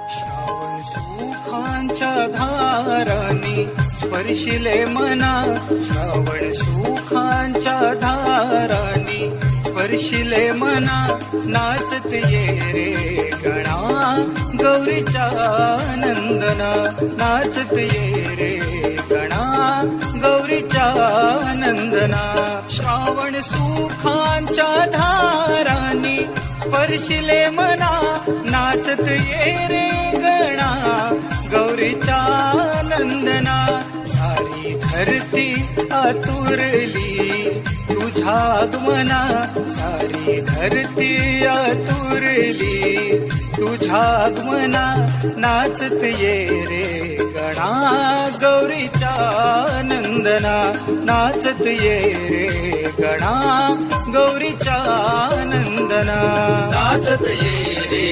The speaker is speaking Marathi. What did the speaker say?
श्रावण सुखांच्या धारांनी स्पर्शिले मना, श्रावण सुखांच्या धारांनी स्पर्शिले मना, नाचत ये रे गणा गौरीच्या नंदना, नाचत ये रे गणा गौरीच्या नंदना. श्रावण सुखांच्या धारांनी स्पर्शिले मना, नाचत ये रे गणा गौरीच्या नंदना. सारी धरती आतुरली तुझ्या आगमना, सारी धरती आतुरली तुझ्या आगमना, नाचत ये रे गणा गौरीच्या नंदना, नाचत ये रे गणा गौरीच्या नंदना, नाचत ये रे